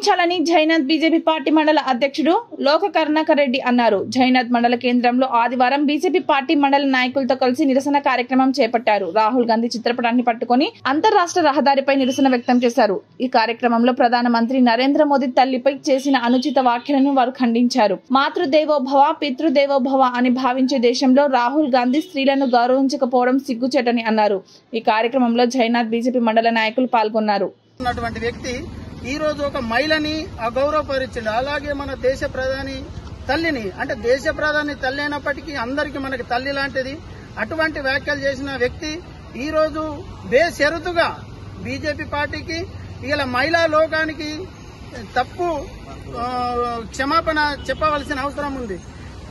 ఖండించాలని Jainath BJP party మండల అధ్యక్షుడు లోక కరుణాకర్ రెడ్డి అన్నారు. జైనత్ మండల కేంద్రంలో ఆదివారం బీజేపీ పార్టీ మండల నాయకులతో కలిసి నిరసన కార్యక్రమం చేపట్టారు. రాహుల్ గాంధీ చిత్రపటాన్ని పట్టుకుని అంతర్రాష్ట్ర రహదారిపై నిరసన వ్యక్తం చేశారు. ఈ కార్యక్రమంలో ప్రధానమంత్రి నరేంద్ర మోదీ తల్లిపై చేసిన అనుచిత వ్యాఖ్యలను వారు ఖండించారు. మాతృదేవోభవ పితృదేవోభవ అని భావించే దేశంలో రాహుల్ గాంధీ స్త్రీలను గౌరవించకపోవడం సిగ్గుచేటని అన్నారు. ఈ కార్యక్రమంలో జైనత్ బీజేపీ మండల నాయకులు పాల్గొన్నారు. వ్యక్తి ఈ రోజు ఒక మహిళని అగౌరవపరిచిండు. అలాగే మన దేశ ప్రధాని తల్లిని, అంటే దేశ ప్రధాని తల్లి అయినప్పటికీ అందరికీ మనకి తల్లి లాంటిది, అటువంటి వ్యాఖ్యలు చేసిన వ్యక్తి ఈ రోజు బేషరతుగా బీజేపీ పార్టీకి ఇలా మహిళా లోకానికి తప్పు క్షమాపణ చెప్పవలసిన అవసరం ఉంది.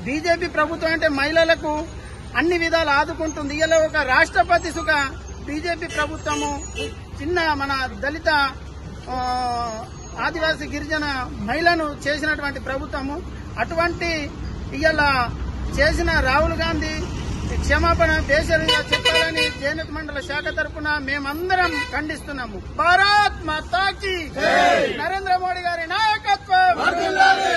బీజేపీ ప్రభుత్వం అంటే మహిళలకు అన్ని విధాలు ఆదుకుంటుంది. ఇలా ఒక రాష్ట్రపతి సుఖ బీజేపీ ప్రభుత్వము చిన్న మన దళిత ఆదివాసీ గిరిజన మహిళను చేసినటువంటి ప్రభుత్వము, అటువంటి ఇవాళ చేసిన రాహుల్ గాంధీ క్షమాపణ బేషరతుగా చెప్పాలని జైనత్ మండల శాఖ తరఫున మేమందరం ఖండిస్తున్నాము. భారత్ మాతాకి నరేంద్ర మోడీ గారి నాయకత్వం వర్ధిల్లాలి.